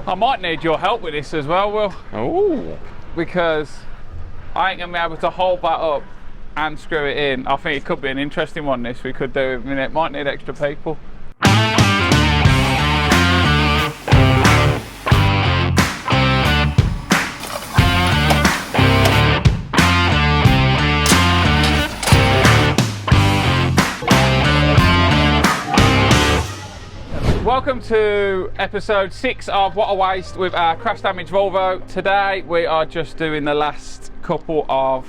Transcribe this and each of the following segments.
I might need your help with this as well, Will. Oh. Because I ain't gonna be able to hold that up and screw it in. I think it could be an interesting one, this. We could do, I mean, it might need extra people. Welcome to episode 6 of What a Waste with our crash damaged Volvo. Today we are just doing the last couple of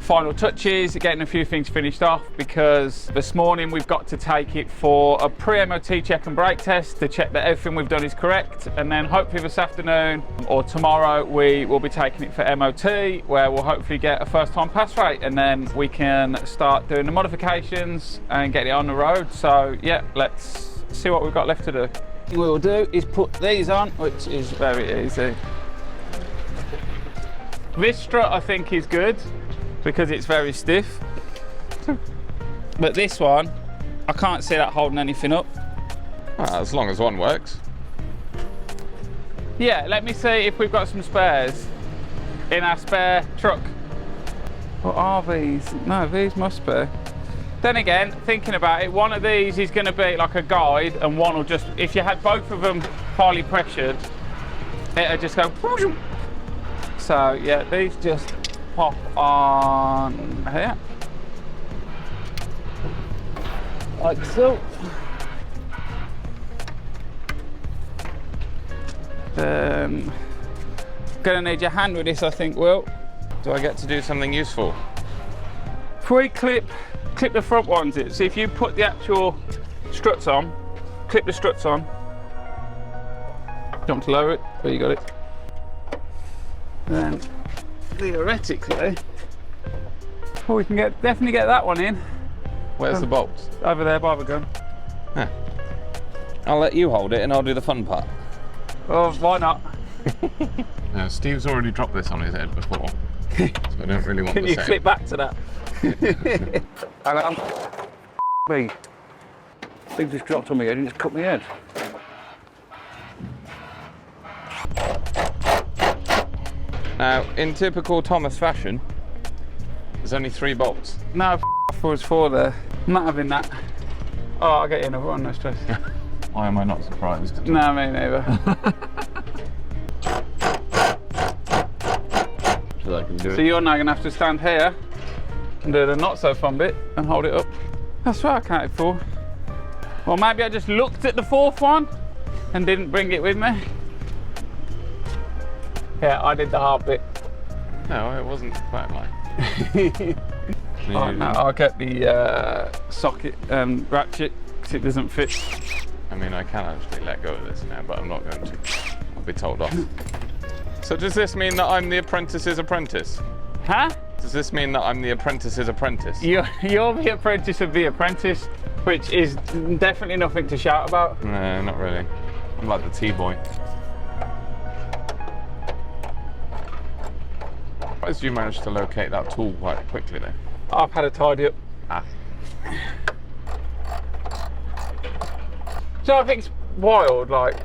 final touches, getting a few things finished off, because this morning we've got to take it for a pre-MOT check and brake test to check that everything we've done is correct, and then hopefully this afternoon or tomorrow we will be taking it for MOT, where we'll hopefully get a first time pass rate, and then we can start doing the modifications and get it on the road. So yeah, let's see what we've got left to do. What we'll do is put these on, which is very easy. This strut I think is good because it's very stiff, but this one I can't see that holding anything up. Well, as long as one works. Yeah, let me see if we've got some spares in our spare truck. What are these? No, these must be. Then again, thinking about it, one of these is going to be like a guide, and one will just, if you had both of them highly pressured, it'll just go. So yeah, these just pop on here, like so. Gonna need your hand with this, I think, Will. Do I get to do something useful? If we clip the front ones in. So if you put the actual struts on, clip the struts on. Jump to lower it, there you got it. Then theoretically, well, we can definitely get that one in. Where's the bolts? Over there by the gun. Huh. I'll let you hold it and I'll do the fun part. Oh, why not? Now, Steve's already dropped this on his head before, so I don't really want Can the you same. clip back to that? Me. Thing just dropped on my head and it's cut my head. Now, in typical Thomas fashion, there's only 3 bolts. No, was 4 there. I'm not having that. Oh, I'll get you another one, no stress. Why am I not surprised? No, me neither. So I can do it. So you're now going to have to stand here and do the not so fun bit and hold it up. That's what I counted for. Well, maybe I just looked at the 4th one and didn't bring it with me. Yeah, I did the hard bit. No, it wasn't quite like. Oh, no, I'll get the socket and ratchet because it doesn't fit. I mean, I can actually let go of this now, but I'm not going to. I'll be told off. So does this mean that I'm the apprentice's apprentice? Huh? Does this mean that I'm the apprentice's apprentice? You're the apprentice of the apprentice, which is definitely nothing to shout about. No, not really. I'm like the T-boy. As you managed to locate that tool quite quickly then? I've had it tidy up. Ah. So I think it's wild, like,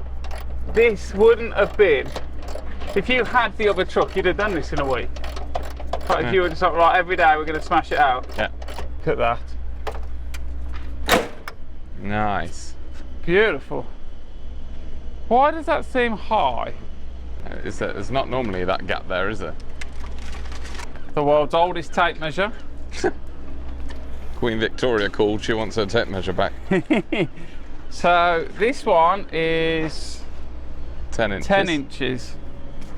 this wouldn't have been, if you had the other truck, you'd have done this in a week. Like if you were just like, right, every day we're going to smash it out. Yeah. Look at that. Nice. Beautiful. Why does that seem high? There's not normally that gap there, is there? The world's oldest tape measure. Queen Victoria called, she wants her tape measure back. So this one is 10 inches. 10 inches.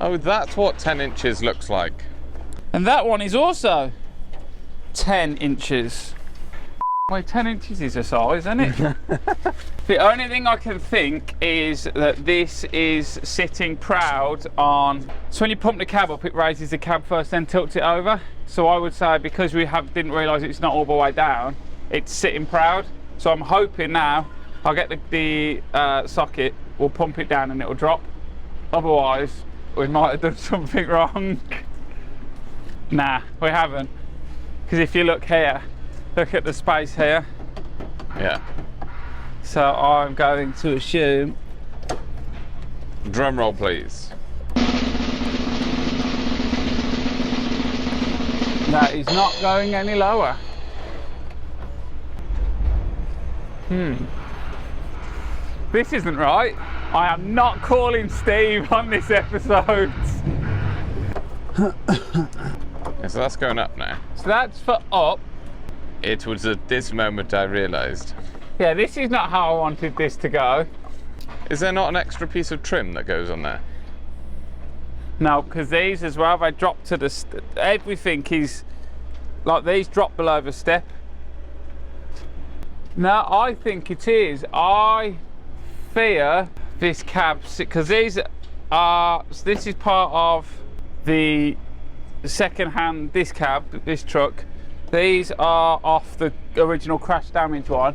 Oh, that's what 10 inches looks like. And that one is also 10 inches. Well, 10 inches is a size, isn't it? The only thing I can think is that this is sitting proud on, so when you pump the cab up, it raises the cab first, then tilts it over. So I would say, because we didn't realise it's not all the way down, it's sitting proud. So I'm hoping now I'll get the socket, we'll pump it down and it'll drop. Otherwise, we might have done something wrong. Nah, we haven't. Because if you look here, look at the space here. Yeah. So I'm going to assume Drum roll, please. That is not going any lower. This isn't right. I am not calling Steve on this episode. Yeah, so that's going up now. So that's for up. It was at this moment I realised. Yeah, this is not how I wanted this to go. Is there not an extra piece of trim that goes on there? No, because these as well, they drop to the, everything is, like these drop below the step. No, I think it is. I fear this cab, because these are, this is part of the second-hand, this cab, this truck. These are off the original crash damage one.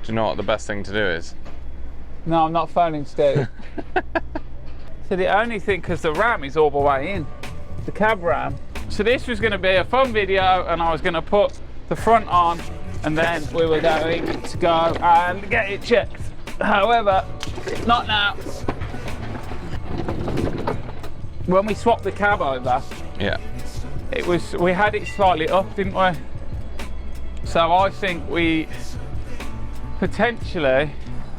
Do you know what the best thing to do is? No, I'm not phoning Steve. So the only thing, because the ram is all the way in, the cab ram. So this was going to be a fun video, and I was going to put the front on, and then we were going to go and get it checked. However, not now. When we swapped the cab over, Yeah. it was, we had it slightly up, didn't we? So I think we potentially,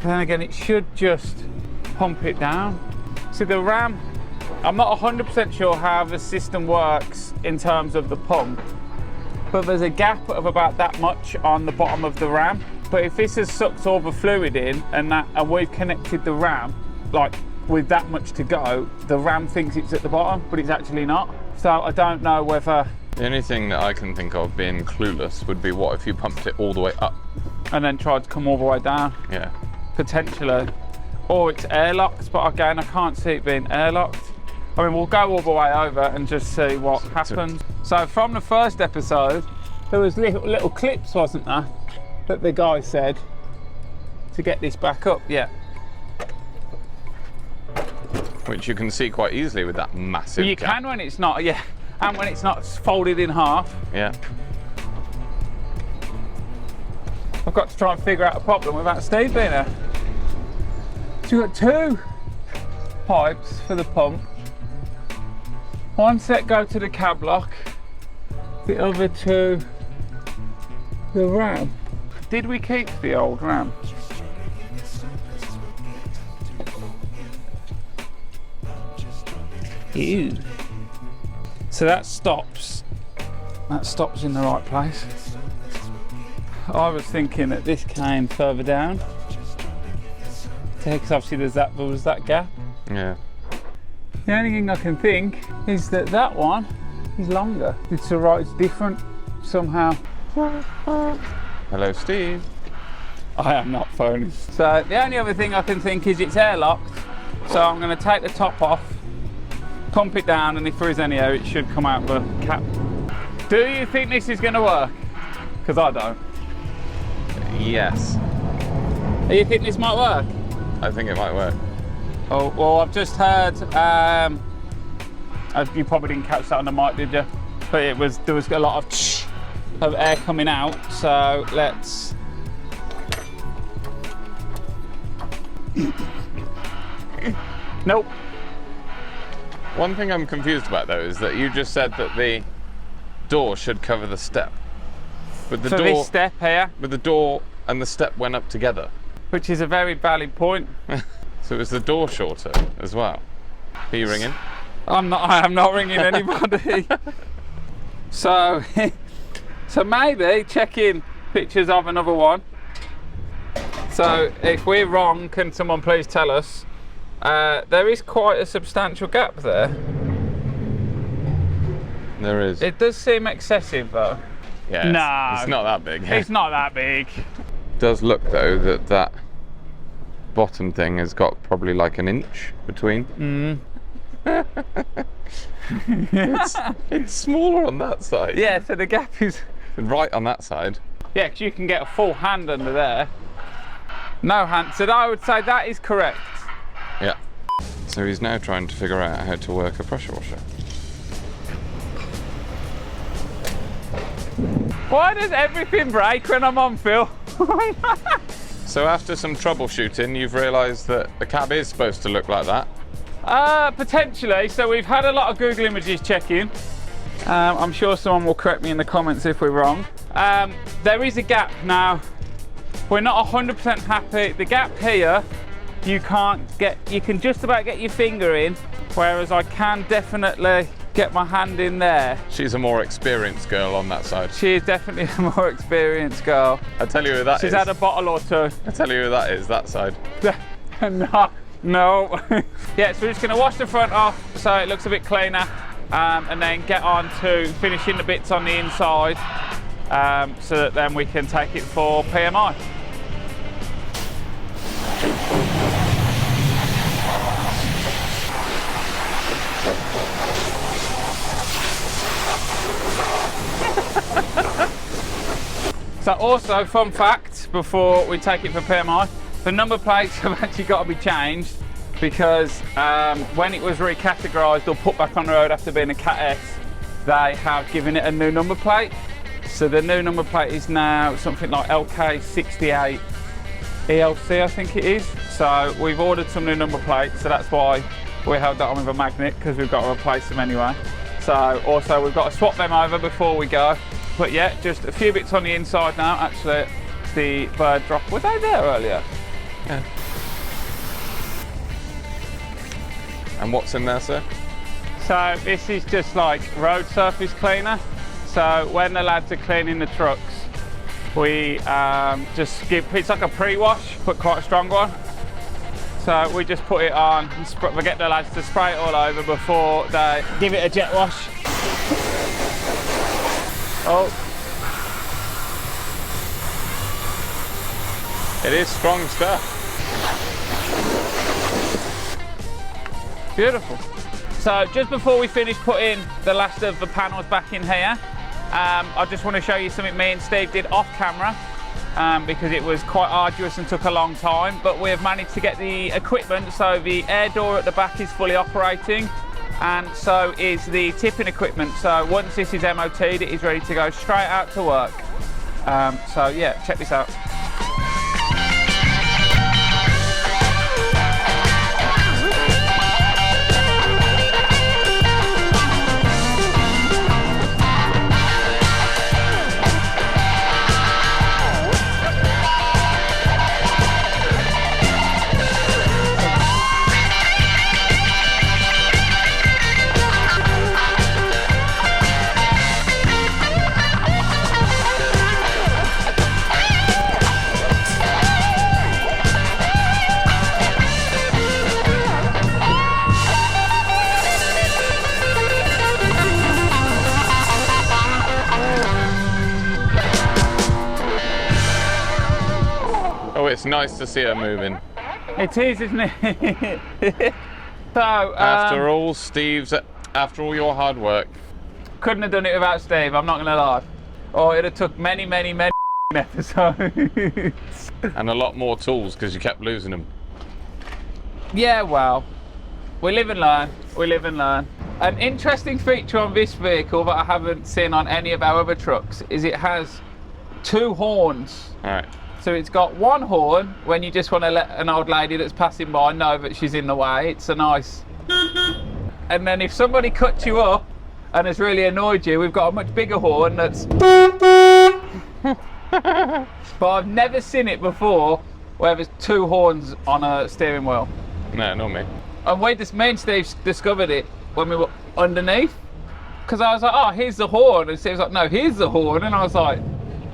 then again, it should just pump it down. See the ram, I'm not 100% sure how the system works in terms of the pump, but there's a gap of about that much on the bottom of the ram. But if this has sucked all the fluid in and we've connected the ram, like with that much to go, the ram thinks it's at the bottom, but it's actually not. So I don't know whether... The only thing that I can think of being clueless would be what if you pumped it all the way up? And then tried to come all the way down. Yeah. Potentially. Or it's airlocked, but again, I can't see it being airlocked. I mean, we'll go all the way over and just see what happens. So from the first episode, there was little clips, wasn't there, that the guy said to get this back up. Yeah. Which you can see quite easily with that massive You gap. can when it's not, yeah, and when it's not folded in half. Yeah. I've got to try and figure out a problem without Steve being there. So you've got two pipes for the pump. One set go to the cab lock, the other to the ram. Did we keep the old ram? Ew. So that stops in the right place. I was thinking that this came further down, because obviously there was that gap. Yeah. The only thing I can think is that that one is longer. It's different somehow. Hello, Steve. I am not phoning. So the only other thing I can think is it's airlocked. So I'm going to take the top off, pump it down, and if there is any air, it should come out the cap. Do you think this is going to work? Because I don't. Yes. Do you think this might work? I think it might work. Oh, well, I've just heard, you probably didn't catch that on the mic, did you? But there was a lot of air coming out, so let's... Nope. One thing I'm confused about though is that you just said that the door should cover the step. But the So door, this step here, but the door and the step went up together. which is a very valid point. So is the door shorter as well? Are you ringing? I am not ringing anybody. So maybe checking pictures of another one. So if we're wrong, can someone please tell us? There is quite a substantial gap there. There is. It does seem excessive though. Yeah, No. it's not that big. It's not that big. Does look though that bottom thing has got probably like an inch between. It's smaller on that side. Yeah, so the gap is... Right on that side. Yeah, because you can get a full hand under there. No hand, so I would say that is correct. Yeah. So he's now trying to figure out how to work a pressure washer. Why does everything break when I'm on, Phil? So after some troubleshooting, you've realised that the cab is supposed to look like that. Potentially. So we've had a lot of Google images checking. I'm sure someone will correct me in the comments if we're wrong. There is a gap now. We're not 100% happy. The gap here, you can just about get your finger in, whereas I can definitely get my hand in there. She's a more experienced girl on that side. She is definitely a more experienced girl. I'll tell you who that is. She's had a bottle or two. I'll tell you who that is, that side. No. Yeah, so we're just going to wash the front off so it looks a bit cleaner, and then get on to finishing the bits on the inside, so that then we can take it for PMI. So also, fun fact, before we take it for PMI, the number plates have actually got to be changed because when it was recategorised or put back on the road after being a Cat S, they have given it a new number plate. So the new number plate is now something like LK68 ELC, I think it is. So we've ordered some new number plates, so that's why we held that on with a magnet, because we've got to replace them anyway. So also we've got to swap them over before we go. But yeah, just a few bits on the inside now. Actually, the bird drop, were they there earlier? Yeah. And what's in there, sir? So this is just like road surface cleaner. So when the lads are cleaning the trucks, we just give, it's like a pre-wash, but quite a strong one. So we just put it on, we get the lads to spray it all over before they give it a jet wash. Oh. It is strong stuff. Beautiful. So just before we finish putting the last of the panels back in here, I just want to show you something me and Steve did off camera, because it was quite arduous and took a long time, but we have managed to get the equipment. So the air door at the back is fully operating, and so is the tipping equipment. So once this is MOT'd, it is ready to go straight out to work. So yeah, check this out. Oh, it's nice to see her moving. It is, isn't it? So, after all, after all your hard work. Couldn't have done it without Steve, I'm not going to lie. Oh, it'd have took many episodes. And a lot more tools, because you kept losing them. Yeah, well, we live and learn. We live and learn. An interesting feature on this vehicle that I haven't seen on any of our other trucks is it has two horns. All right. So it's got one horn when you just want to let an old lady that's passing by know that she's in the way. It's a nice. And then if somebody cuts you up and has really annoyed you, we've got a much bigger horn that's. But I've never seen it before where there's two horns on a steering wheel. No, not me. And me and Steve discovered it when we were underneath. Because I was like, oh, here's the horn. And Steve was like, no, here's the horn. And I was like,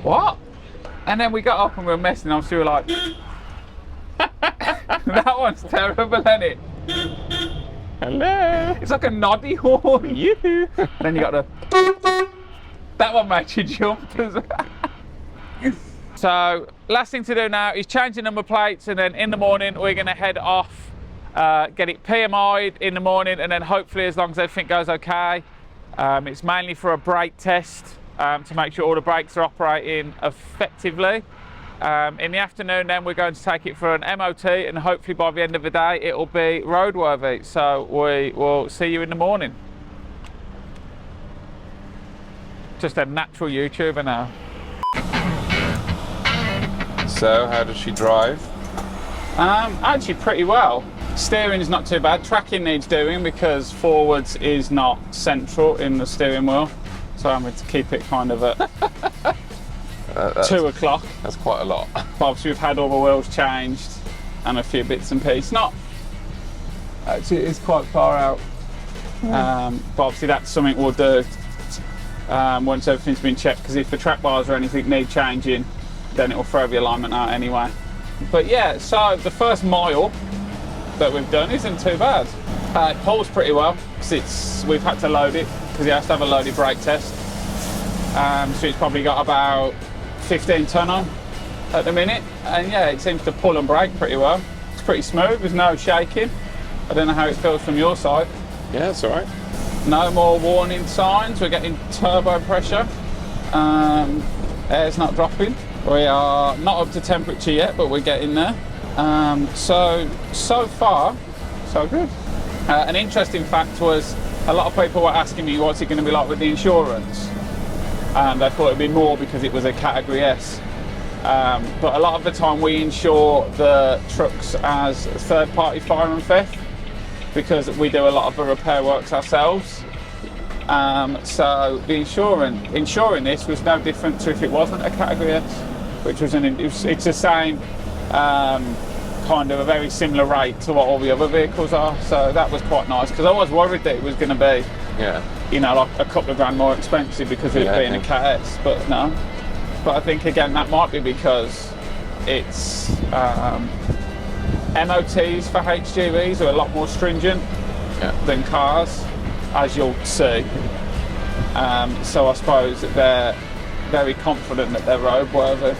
what? And then we got up and we were messing, and we were like, that one's terrible, isn't it? Hello. It's like a noddy horn. You. Then you got the. That one makes you jump as well. So, last thing to do now is change the number plates, and then in the morning we're going to head off, get it PMI'd in the morning, and then hopefully, as long as everything goes okay, it's mainly for a brake test. To make sure all the brakes are operating effectively. In the afternoon then we're going to take it for an MOT, and hopefully by the end of the day it'll be roadworthy. So we will see you in the morning. Just a natural YouTuber now. So how does she drive? Actually pretty well. Steering is not too bad. Tracking needs doing because forwards is not central in the steering wheel. So I'm going to keep it kind of at 2 o'clock. That's quite a lot. But obviously we've had all the wheels changed and a few bits and pieces. Not, actually it is quite far out. But obviously that's something we'll do once everything's been checked, because if the track bars or anything need changing, then it'll throw the alignment out anyway. But yeah, so the first mile that we've done isn't too bad. It pulls pretty well because we've had to load it because it has to have a loaded brake test. So it's probably got about 15 tonne on at the minute, and yeah, it seems to pull and brake pretty well. It's pretty smooth, there's no shaking. I don't know how it feels from your side. Yeah, it's all right. No more warning signs. We're getting turbo pressure. Air's not dropping. We are not up to temperature yet, but we're getting there. So far, so good. An interesting fact was a lot of people were asking me what's it going to be like with the insurance. And I thought it'd be more because it was a category S. But a lot of the time we insure the trucks as third-party fire and theft because we do a lot of the repair works ourselves. So the insuring this was no different to if it wasn't a category S, which was it's the same kind of a very similar rate to what all the other vehicles are. So that was quite nice because I was worried that it was going to be, you know, like a couple of grand more expensive because of it being a Cat S, but no. But I think again that might be because it's MOTs for HGVs are a lot more stringent than cars, as you'll see. So I suppose that they're very confident that they're roadworthy.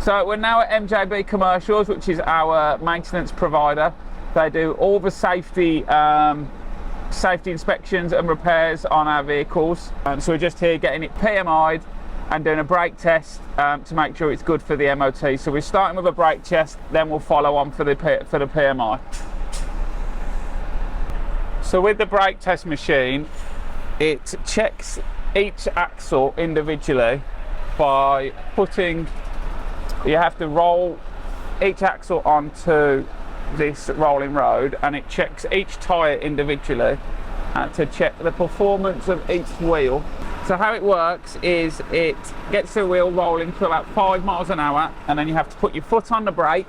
So we're now at MJB Commercials, which is our maintenance provider. They do all the safety inspections and repairs on our vehicles. So we're just here getting it PMI'd and doing a brake test to make sure it's good for the MOT. So we're starting with a brake test, then we'll follow on for the PMI. So with the brake test machine, it checks each axle individually by putting, you have to roll each axle onto this rolling road, and it checks each tyre individually to check the performance of each wheel. So how it works is it gets the wheel rolling to about 5 miles an hour, and then you have to put your foot on the brake,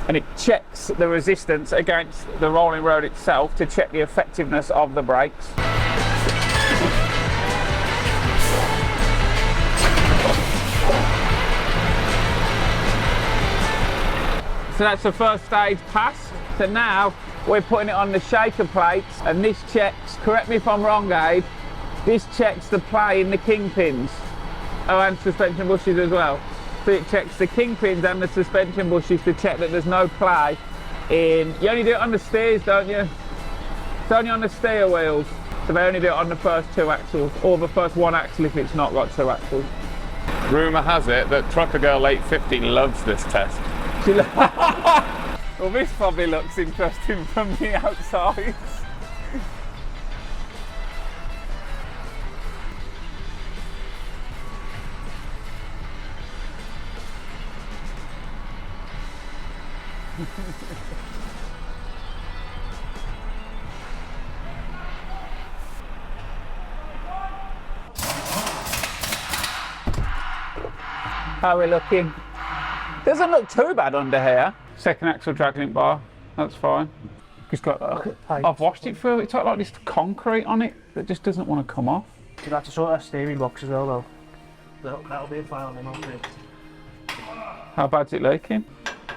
and it checks the resistance against the rolling road itself to check the effectiveness of the brakes. So that's the first stage passed. So now we're putting it on the shaker plates, and this checks, correct me if I'm wrong, Abe, this checks the play in the kingpins. Oh, and suspension bushes as well. So it checks the kingpins and the suspension bushes to check that there's no play in. You only do it on the steers, don't you? It's only on the steer wheels. So they only do it on the first 2 axles, or the first 1 axle if it's not got 2 axles. Rumour has it that Trucker Girl 850 loves this test. Well, this probably looks interesting from the outside. How are we looking? Doesn't look too bad under here. Second axle drag link bar, that's fine. It's got, I've washed it through, it's got like this concrete on it that just doesn't want to come off. You'd have to sort that steering box as well though. That'll be a file on MOT'D. How bad's it leaking?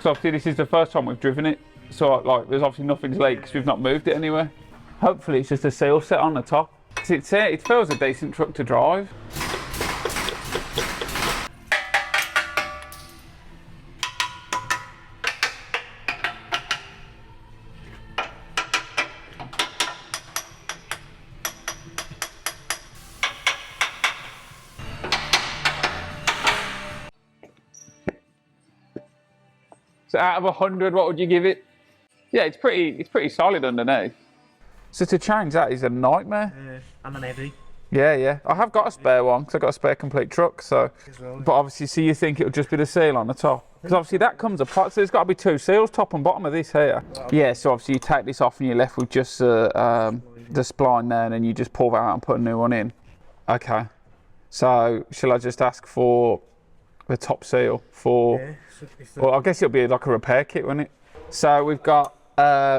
So obviously this is the first time we've driven it, so like there's obviously nothing's leaked because we've not moved it anywhere. Hopefully it's just a seal set on the top. It feels a decent truck to drive. So out of 100, what would you give it? Yeah, it's pretty solid underneath. So to change that is a nightmare. And then heavy. Yeah, yeah. I have got a spare one because I've got a spare complete truck. So, but obviously, so you think it'll just be the seal on the top? Because obviously that comes apart. So there's got to be 2 seals, top and bottom of this here. Yeah. So obviously you take this off and you're left with just the spline there, and then you just pull that out and put a new one in. Okay. So shall I just ask for the top seal for? Yeah, well, I guess it'll be like a repair kit, won't it? So we've got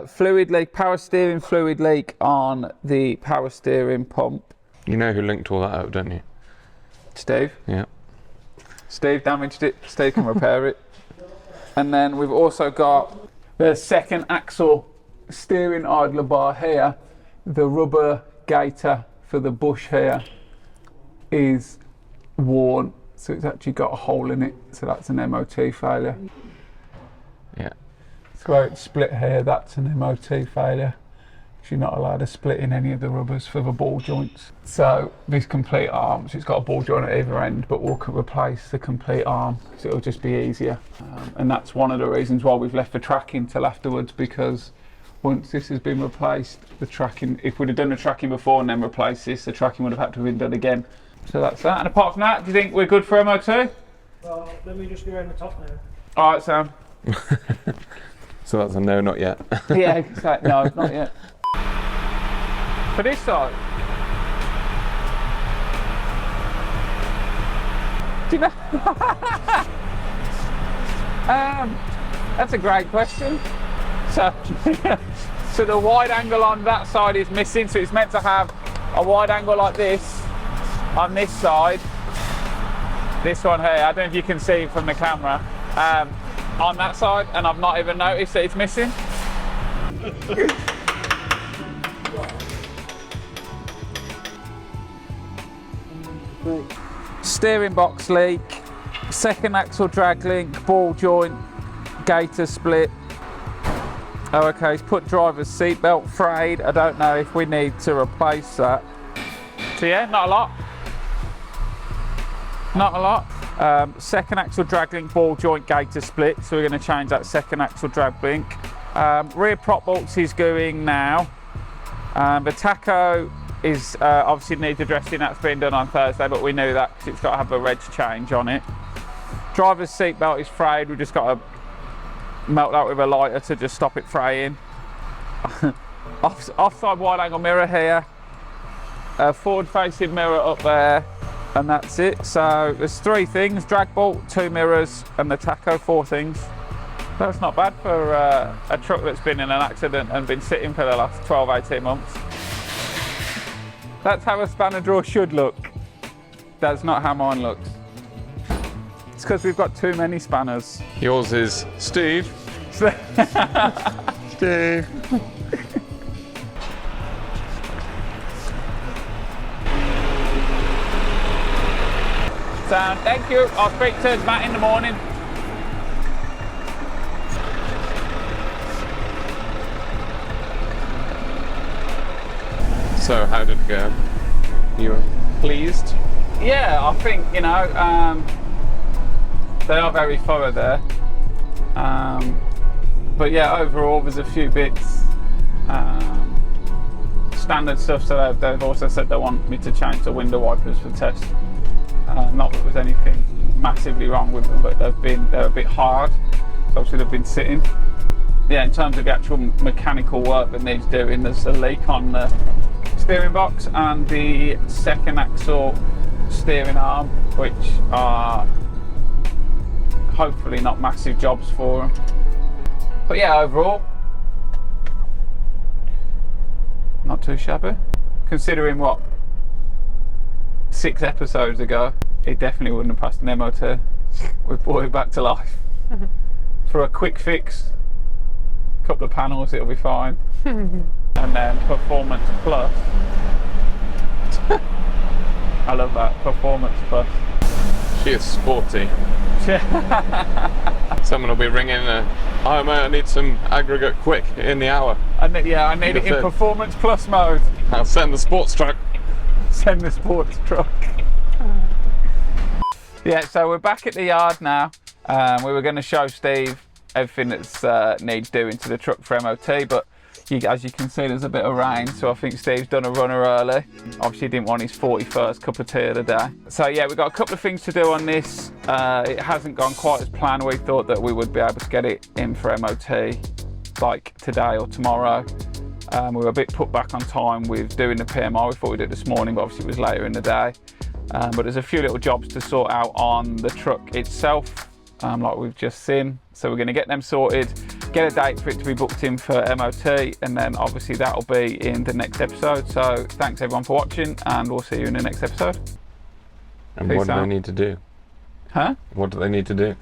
fluid leak, power steering fluid leak on the power steering pump. You know who linked all that up, don't you? Steve. Yeah. Steve damaged it. Steve can repair it. And then we've also got the second axle steering idler bar here. The rubber gaiter for the bush here is worn, so it's actually got a hole in it. So that's an MOT failure. Yeah. So where it's split here, that's an MOT failure. You're not allowed to split in any of the rubbers for the ball joints. So this complete arm, so it's got a ball joint at either end, but we'll replace the complete arm because it'll just be easier. And that's one of the reasons why we've left the tracking till afterwards, because once this has been replaced, the tracking, if we'd have done the tracking before and then replaced this, the tracking would have had to have been done again. So that's that. And apart from that, do you think we're good for MOT? Well, let me just go around the top now. All right, Sam. So that's a no, not yet. Yeah, exactly. No, not yet. For this side, do you know? That's a great question. So, so the wide angle on that side is missing. So it's meant to have a wide angle like this on this side. This one here, I don't know if you can see it from the camera, on that side, and I've not even noticed that it's missing. Steering box leak, second axle drag link, ball joint, gaiter split. Oh, okay, he's put driver's seat belt frayed. I don't know if we need to replace that. So yeah, not a lot. Not a lot. Second axle drag link, ball joint, gaiter split. So we're going to change that second axle drag link. Rear prop bolts is going now. The tacho is obviously needs addressing. That's been done on Thursday, but we knew that because it's got to have a reg change on it. Driver's seat belt is frayed. We've just got to melt that with a lighter to just stop it fraying. Offside wide angle mirror here. Forward facing mirror up there, and that's it. So there's 3 things: drag bolt, 2 mirrors, and the tacho, 4 things. That's not bad for a truck that's been in an accident and been sitting for the last 12-18 months. That's how a spanner drawer should look. That's not how mine looks. It's because we've got too many spanners. Yours is Steve. Steve. Sound, thank you. I'll speak to Matt in the morning. So how did it go? You were pleased? Yeah, I think, you know, they are very thorough there. But yeah, overall there's a few bits, standard stuff. So they've also said they want me to change the window wipers for test. Not that there's anything massively wrong with them, but they're a bit hard. So obviously they've been sitting. Yeah, in terms of the actual mechanical work that needs doing, there's a leak on the steering box and the second axle steering arm, which are hopefully not massive jobs for them. But yeah, overall, not too shabby. Considering what, 6 episodes ago, it definitely wouldn't have passed an MOT. We've brought it back to life. For a quick fix, couple of panels, it'll be fine. And then Performance Plus. I love that, Performance Plus. She is sporty. Someone will be ringing, oh man, I need some aggregate quick in the hour. I need it in Performance Plus mode. I'll send the sports truck. Send the sports truck. Yeah, so we're back at the yard now. We were going to show Steve everything that's needs doing to the truck for MOT, but as you can see, there's a bit of rain, so I think Steve's done a runner early. Obviously didn't want his 41st cup of tea of the day. So yeah, we've got a couple of things to do on this. It hasn't gone quite as planned. We thought that we would be able to get it in for MOT like today or tomorrow. We were a bit put back on time with doing the PMI. We thought we'd do it this morning, but obviously it was later in the day. But there's a few little jobs to sort out on the truck itself, like we've just seen. So we're going to get them sorted, get a date for it to be booked in for MOT, and then obviously that'll be in the next episode. So thanks everyone for watching, and we'll see you in the next episode. And Peace what do out. they need to do? Huh? What do they need to do?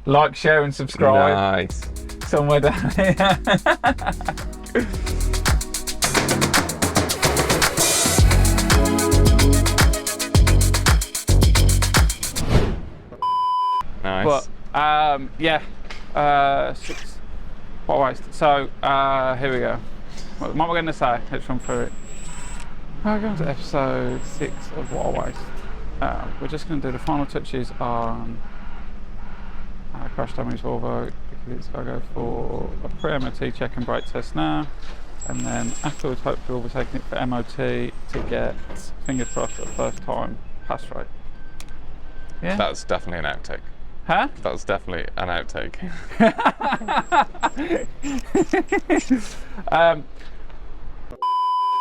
Like, share and subscribe. Nice. Somewhere down here. Nice. But yeah, 6. What waste? So here we go. What am I going to say? Let's run through it. We're going to episode 6 of What a Waste. We're just going to do the final touches on crash damage Volvo, because I go for a pre-MOT check and brake test now, and then afterwards hopefully we'll be taking it for MOT to get, fingers crossed, a first time pass rate. Yeah? That's definitely an outtake. Huh? That's definitely an outtake.